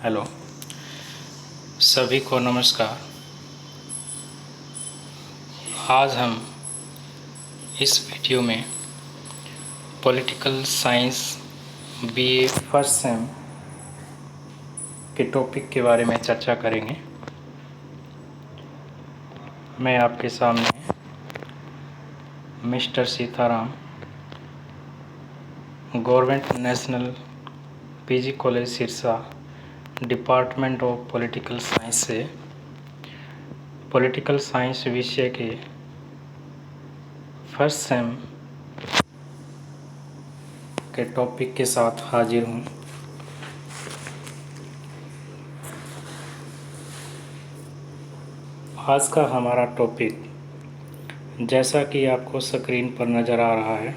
Hello, सभी को नमस्कार। आज हम इस वीडियो में political science BA first sem के टॉपिक के बारे में चर्चा करेंगे। मैं आपके सामने mister Sitaram, government national PG college Sirsa, department of political science से पॉलिटिकल साइंस विषय के फर्स्ट सेम के टॉपिक के साथ हाजिर हूँ। आज का हमारा टॉपिक, जैसा कि आपको स्क्रीन पर नज़र आ रहा है,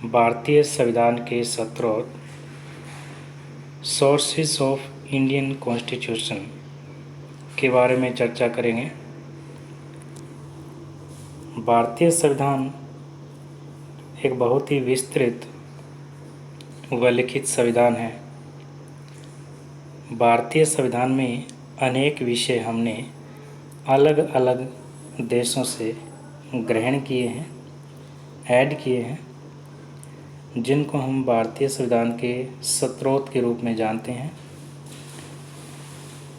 भारतीय संविधान के स्रोत, सोर्सेस ऑफ इंडियन कॉन्स्टिट्यूशन के बारे में चर्चा करेंगे। भारतीय संविधान एक बहुत ही विस्तृत व लिखित संविधान है। भारतीय संविधान में अनेक विषय हमने अलग अलग देशों से ग्रहण किए हैं, ऐड किए हैं, जिनको हम भारतीय संविधान के स्रोत के रूप में जानते हैं।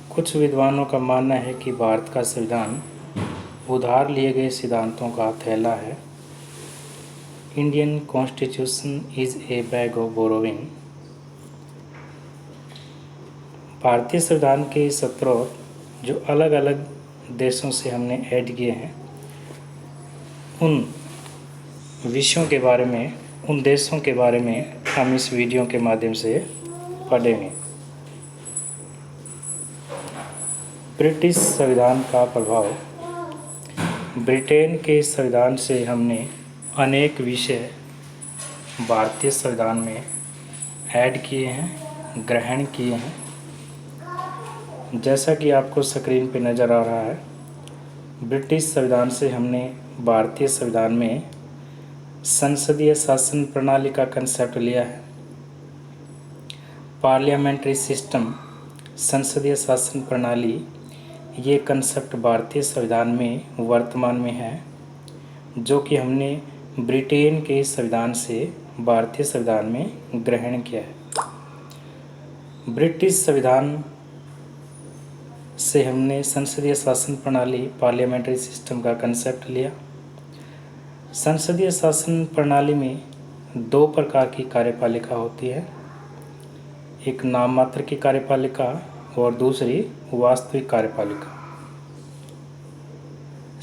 कुछ विद्वानों का मानना है कि भारत का संविधान उधार लिए गए सिद्धांतों का थैला है। Indian constitution is a bag of borrowing. भारतीय संविधान के स्रोत जो अलग अलग देशों से हमने ऐड किए हैं, उन विषयों के बारे में, उन देशों के बारे में हम इस वीडियो के माध्यम से पढ़ेंगे। ब्रिटिश संविधान का प्रभाव। ब्रिटेन के संविधान से हमने अनेक विषय भारतीय संविधान में ऐड किए हैं, ग्रहण किए हैं। जैसा कि आपको स्क्रीन पे नज़र आ रहा है, ब्रिटिश संविधान से हमने भारतीय संविधान में संसदीय शासन प्रणाली का कंसेप्ट लिया है। पार्लियामेंट्री सिस्टम, संसदीय शासन प्रणाली, ये कंसेप्ट भारतीय संविधान में वर्तमान में है, जो कि हमने ब्रिटेन के संविधान से भारतीय संविधान में ग्रहण किया है। ब्रिटिश संविधान से हमने संसदीय शासन प्रणाली, पार्लियामेंट्री सिस्टम का कंसेप्ट लिया। संसदीय शासन प्रणाली में दो प्रकार की कार्यपालिका होती है, एक नाम मात्र की कार्यपालिका और दूसरी वास्तविक कार्यपालिका।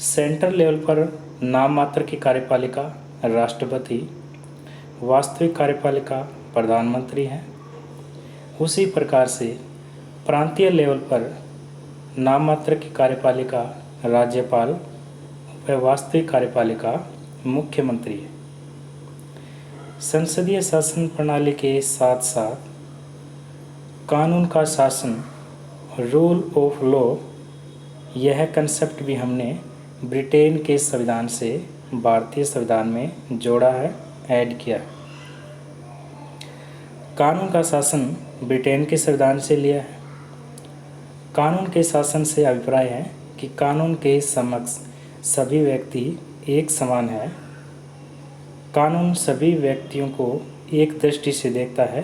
सेंट्रल लेवल पर नाम मात्र की कार्यपालिका राष्ट्रपति, वास्तविक कार्यपालिका प्रधानमंत्री है। उसी प्रकार से प्रांतीय लेवल पर नाम मात्र की कार्यपालिका राज्यपाल व वास्तविक कार्यपालिका मुख्यमंत्री है। संसदीय शासन प्रणाली के साथ साथ कानून का शासन, रूल ऑफ लॉ, यह कंसेप्ट भी हमने ब्रिटेन के संविधान से भारतीय संविधान में जोड़ा है, ऐड किया है। कानून का शासन ब्रिटेन के संविधान से लिया है। कानून के शासन से अभिप्राय है कि कानून के समक्ष सभी व्यक्ति एक समान है। कानून सभी व्यक्तियों को एक दृष्टि से देखता है।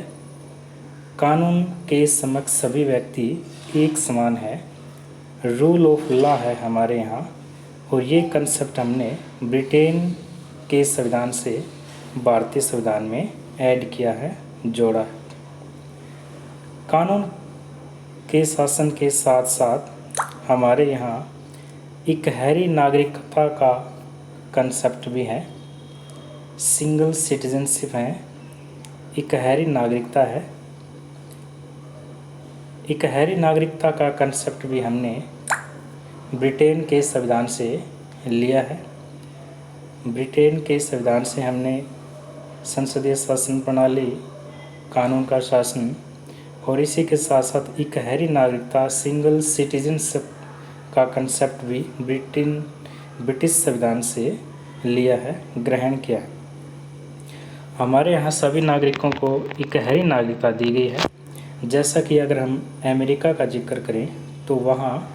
कानून के समक्ष सभी व्यक्ति एक समान है। रूल ऑफ लॉ है हमारे यहाँ, और ये कंसेप्ट हमने ब्रिटेन के संविधान से भारतीय संविधान में ऐड किया है, जोड़ा है। कानून के शासन के साथ साथ हमारे यहाँ इकहरी नागरिकता का कंसेप्ट भी है। सिंगल सिटीजनशिप है, इकहरी नागरिकता है। इकहरी नागरिकता का कंसेप्ट भी हमने ब्रिटेन के संविधान से लिया है। ब्रिटेन के संविधान से हमने संसदीय शासन प्रणाली, कानून का शासन और इसी के साथ साथ इकहरी नागरिकता, सिंगल सिटीजनशिप का कंसेप्ट भी ब्रिटिश संविधान से लिया है, ग्रहण किया है। हमारे यहाँ सभी नागरिकों को इकहरी नागरिकता दी गई है। जैसा कि अगर हम अमेरिका का जिक्र करें तो वहाँ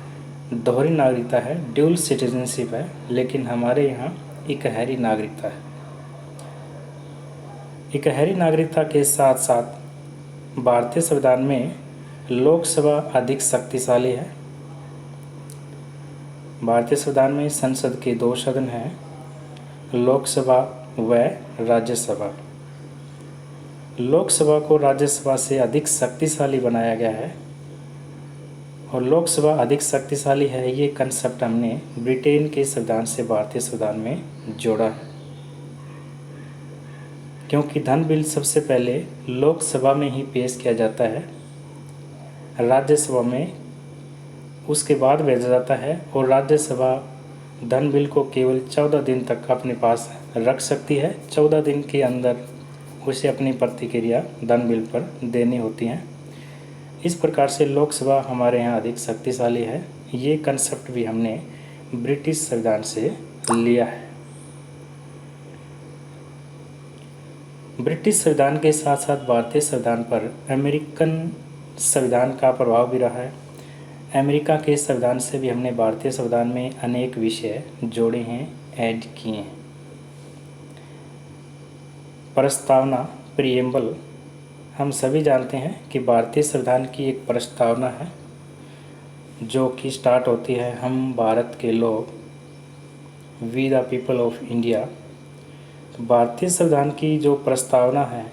दोहरी नागरिकता है, ड्यूल सिटीजनशिप है, लेकिन हमारे यहाँ इकहरी नागरिकता है। इकहरी नागरिकता के साथ साथ भारतीय संविधान में लोकसभा अधिक शक्तिशाली है। भारतीय संविधान में संसद के 2 सदन हैं, लोकसभा व राज्यसभा। लोकसभा को राज्यसभा से अधिक शक्तिशाली बनाया गया है और लोकसभा अधिक शक्तिशाली है, ये कंसेप्ट हमने ब्रिटेन के संविधान से भारतीय संविधान में जोड़ा है, क्योंकि धन बिल सबसे पहले लोकसभा में ही पेश किया जाता है, राज्यसभा में उसके बाद भेजा जाता है और राज्यसभा धन बिल को केवल 14 दिन तक अपने पास रख सकती है। 14 दिन के अंदर उसे अपनी प्रतिक्रिया धन बिल पर देनी होती है। इस प्रकार से लोकसभा हमारे यहाँ अधिक शक्तिशाली है। ये कंसेप्ट भी हमने ब्रिटिश संविधान से लिया है। ब्रिटिश संविधान के साथ साथ भारतीय संविधान पर अमेरिकन संविधान का प्रभाव भी रहा है। अमेरिका के संविधान से भी हमने भारतीय संविधान में अनेक विषय जोड़े हैं, ऐड किए हैं। प्रस्तावना, प्रिएम्बल, हम सभी जानते हैं कि भारतीय संविधान की एक प्रस्तावना है जो कि स्टार्ट होती है, हम भारत के लोग, we the people of India. तो भारतीय संविधान की जो प्रस्तावना है,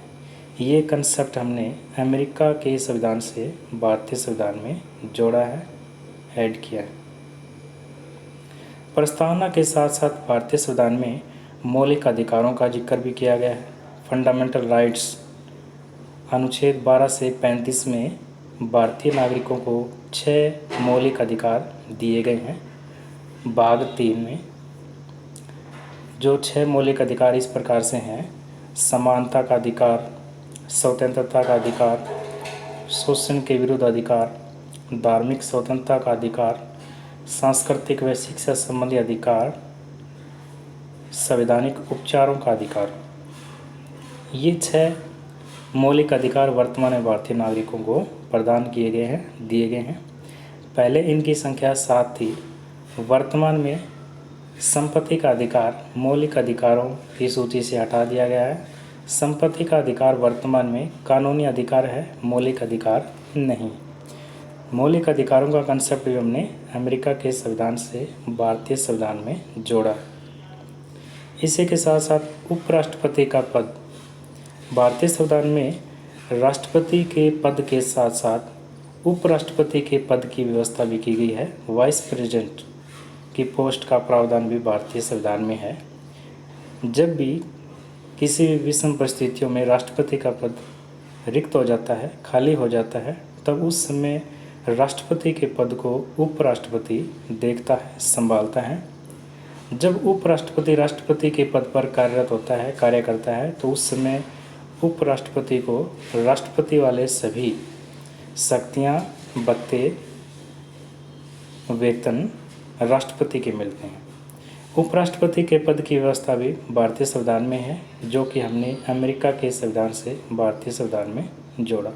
ये कंसेप्ट हमने अमेरिका के संविधान से भारतीय संविधान में जोड़ा है, ऐड किया है। प्रस्तावना के साथ साथ भारतीय संविधान में मौलिक अधिकारों का जिक्र भी किया गया है। फंडामेंटल राइट्स, अनुच्छेद 12 से 35 में भारतीय नागरिकों को 6 मौलिक अधिकार दिए गए हैं। भाग 3 में जो 6 मौलिक अधिकार इस प्रकार से हैं: समानता का अधिकार, स्वतंत्रता का अधिकार, शोषण के विरुद्ध अधिकार, धार्मिक स्वतंत्रता का अधिकार, सांस्कृतिक व शिक्षा संबंधी अधिकार, संवैधानिक उपचारों का अधिकार। ये 6 मौलिक अधिकार वर्तमान में भारतीय नागरिकों को प्रदान किए गए हैं, दिए गए हैं। पहले इनकी संख्या 7 थी। वर्तमान में संपत्ति का अधिकार मौलिक अधिकारों की सूची से हटा दिया गया है। संपत्ति का अधिकार वर्तमान में कानूनी अधिकार है, मौलिक अधिकार नहीं। मौलिक अधिकारों का कंसेप्ट भी हमने अमेरिका के संविधान से भारतीय संविधान में जोड़ा। इसी के साथ साथ उपराष्ट्रपति का पद, भारतीय संविधान में राष्ट्रपति के पद के साथ साथ उपराष्ट्रपति के पद की व्यवस्था भी की गई है। वाइस प्रेसिडेंट की पोस्ट का प्रावधान भी भारतीय संविधान में है। जब भी किसी भी विषम परिस्थितियों में राष्ट्रपति का पद रिक्त हो जाता है, खाली हो जाता है, तब उस समय राष्ट्रपति के पद को उपराष्ट्रपति देखता है, संभालता है। जब उपराष्ट्रपति राष्ट्रपति के पद पर कार्यरत होता है, कार्य करता है, तो उस समय उपराष्ट्रपति को राष्ट्रपति वाले सभी शक्तियाँ, भत्ते, वेतन राष्ट्रपति के मिलते हैं। उपराष्ट्रपति के पद की व्यवस्था भी भारतीय संविधान में है, जो कि हमने अमेरिका के संविधान से भारतीय संविधान में जोड़ा।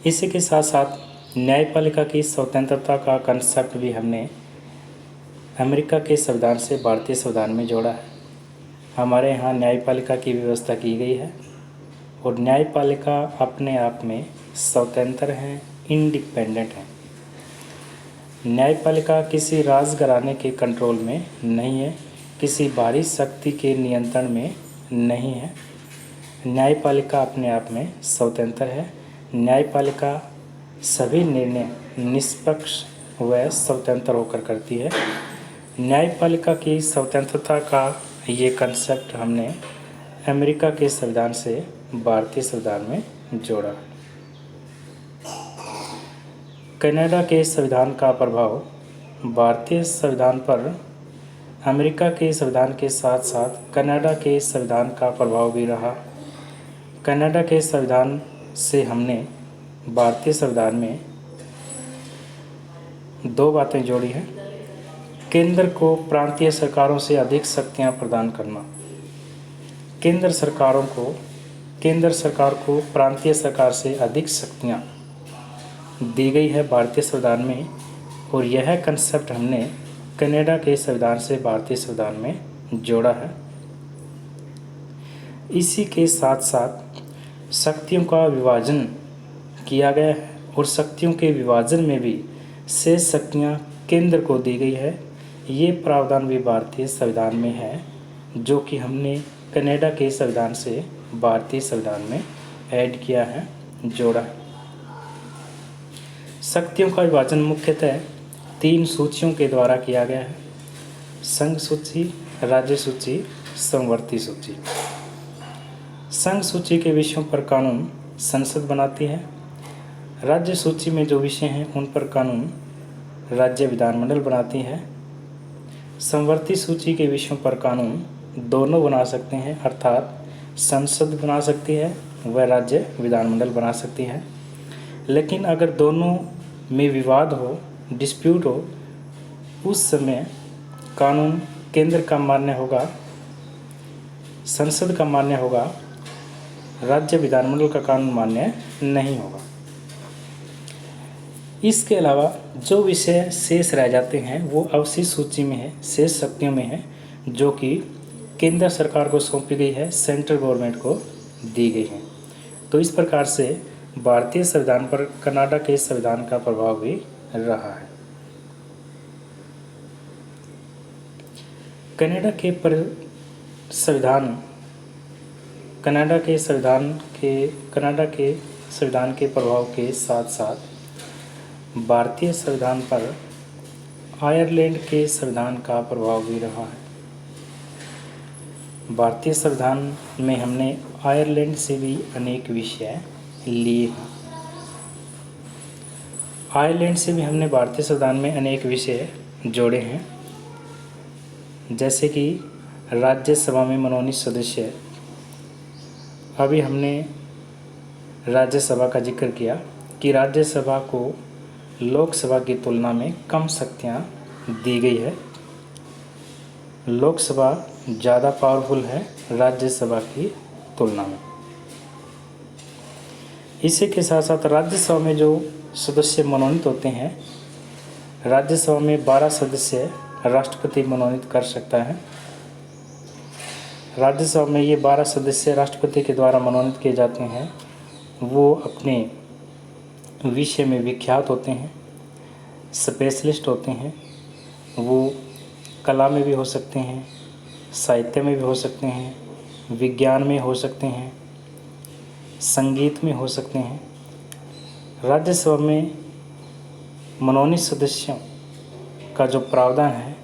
इसी के साथ साथ न्यायपालिका की स्वतंत्रता का कंसेप्ट भी हमने अमेरिका के संविधान से भारतीय संविधान में जोड़ा है। हमारे यहाँ न्यायपालिका की व्यवस्था की गई है और न्यायपालिका अपने आप में स्वतंत्र हैं, इंडिपेंडेंट हैं। न्यायपालिका किसी राजघराने के कंट्रोल में नहीं है, किसी बाहरी शक्ति के नियंत्रण में नहीं है। न्यायपालिका अपने आप में स्वतंत्र है। न्यायपालिका सभी निर्णय निष्पक्ष व स्वतंत्र होकर करती है। न्यायपालिका की स्वतंत्रता का ये कंसेप्ट हमने अमेरिका के संविधान से भारतीय संविधान में जोड़ा। कनाडा के संविधान का प्रभाव भारतीय संविधान पर अमेरिका के संविधान के साथ साथ कनाडा के संविधान का प्रभाव भी रहा। कनाडा के संविधान से हमने भारतीय संविधान में 2 बातें जोड़ी हैं। केंद्र को प्रांतीय सरकारों से अधिक शक्तियां प्रदान करना। केंद्र सरकारों को केंद्र सरकार को प्रांतीय सरकार से अधिक शक्तियाँ दी गई है भारतीय संविधान में, और यह कंसेप्ट हमने कनाडा के संविधान से भारतीय संविधान में जोड़ा है। इसी के साथ साथ शक्तियों का विभाजन किया गया है, और शक्तियों के विभाजन में भी शेष शक्तियाँ केंद्र को दी गई है। ये प्रावधान भी भारतीय संविधान में है, जो कि हमने कनाडा के संविधान से भारतीय संविधान में ऐड किया है, जोड़ा है। शक्तियों का विभाजन मुख्यतः 3 सूचियों के द्वारा किया गया है: संघ सूची, राज्य सूची, समवर्ती सूची। संघ सूची के विषयों पर कानून संसद बनाती है। राज्य सूची में जो विषय हैं उन पर कानून राज्य विधानमंडल बनाती है। समवर्ती सूची के विषयों पर कानून दोनों बना सकते हैं, अर्थात संसद बना सकती है व राज्य विधानमंडल बना सकती है। लेकिन अगर दोनों में विवाद हो, डिस्प्यूट हो, उस समय कानून केंद्र का मान्य होगा, संसद का मान्य होगा, राज्य विधानमंडल का कानून मान्य नहीं होगा। इसके अलावा जो विषय शेष रह जाते हैं वो अवशिष्ट सूची में है, शेष शक्तियों में है, जो कि केंद्र सरकार को सौंपी गई है, सेंट्रल गवर्नमेंट को दी गई है। तो इस प्रकार से भारतीय संविधान पर कनाडा के संविधान का प्रभाव भी रहा है। कनाडा के संविधान के प्रभाव के साथ साथ भारतीय संविधान पर आयरलैंड के संविधान का प्रभाव भी रहा है। भारतीय संविधान में हमने आयरलैंड से भी अनेक विषय लिए हैं। आयरलैंड से भी हमने भारतीय संविधान में अनेक विषय जोड़े हैं, जैसे कि राज्यसभा में मनोनीत सदस्य। अभी हमने राज्यसभा का जिक्र किया कि राज्यसभा को लोकसभा की तुलना में कम शक्तियाँ दी गई है। लोकसभा ज़्यादा पावरफुल है राज्यसभा की तुलना में। इसी के साथ साथ राज्यसभा में जो सदस्य मनोनीत होते हैं, राज्यसभा में 12 सदस्य राष्ट्रपति मनोनीत कर सकता है। राज्यसभा में ये 12 सदस्य राष्ट्रपति के द्वारा मनोनीत किए जाते हैं। वो अपने विषय में विख्यात होते हैं, स्पेशलिस्ट होते हैं। वो कला में भी हो सकते हैं, साहित्य में भी हो सकते हैं, विज्ञान में हो सकते हैं, संगीत में हो सकते हैं। राज्यसभा में मनोनीत सदस्यों का जो प्रावधान है,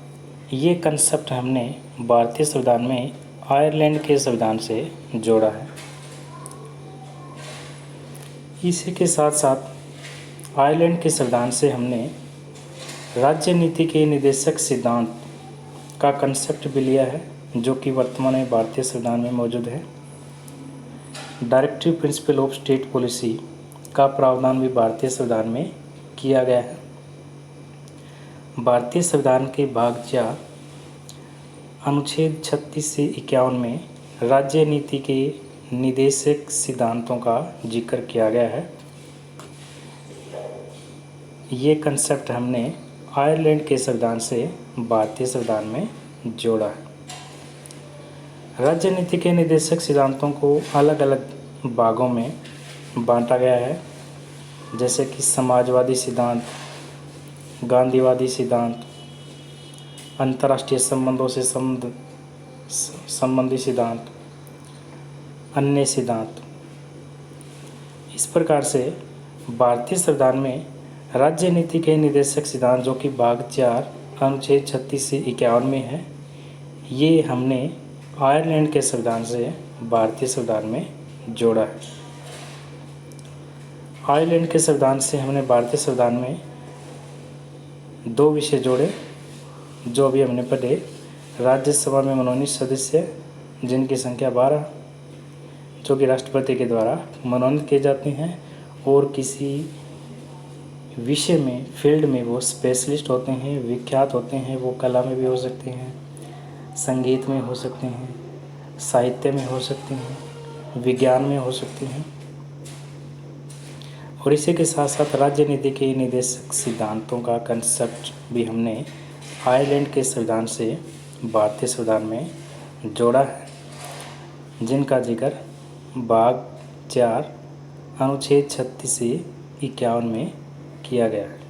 ये कंसेप्ट हमने भारतीय संविधान में आयरलैंड के संविधान से जोड़ा है। इसी के साथ साथ आयरलैंड के संविधान से हमने राज्य नीति के निदेशक सिद्धांत का कंसेप्ट भी लिया है, जो कि वर्तमान में भारतीय संविधान में मौजूद है। Directive principle of state policy का प्रावधान भी भारतीय संविधान में किया गया है। भारतीय संविधान के भाग 4 अनुच्छेद 36 से 51 में राज्य नीति के निदेशक सिद्धांतों का जिक्र किया गया है। ये कंसेप्ट हमने आयरलैंड के संविधान से भारतीय संविधान में जोड़ा है। राज्य नीति के निदेशक सिद्धांतों को अलग अलग भागों में बांटा गया है, जैसे कि समाजवादी सिद्धांत, गांधीवादी सिद्धांत, अंतर्राष्ट्रीय संबंधों से संबंधी सिद्धांत, अन्य सिद्धांत। इस प्रकार से भारतीय संविधान में राज्य नीति के निदेशक सिद्धांत, जो कि भाग 4 अनुच्छेद 36 से 51 में है, ये हमने आयरलैंड के संविधान से भारतीय संविधान में जोड़ा है। आयरलैंड के संविधान से हमने भारतीय संविधान में 2 विषय जोड़े, जो अभी हमने पढ़े। राज्यसभा में मनोनीत सदस्य, जिनकी संख्या 12, जो कि राष्ट्रपति के द्वारा मनोनीत किए जाते हैं, और किसी विषय में, फील्ड में वो स्पेशलिस्ट होते हैं, विख्यात होते हैं। वो कला में भी हो सकते हैं, संगीत में हो सकते हैं, साहित्य में हो सकते हैं, विज्ञान में हो सकती हैं। और इसी के साथ साथ राज्य नीति के निर्देशक सिद्धांतों का कंसेप्ट भी हमने आयरलैंड के संविधान से भारतीय संविधान में जोड़ा है, जिनका जिक्र भाग 4 अनुच्छेद 36 से 51 में किया गया है।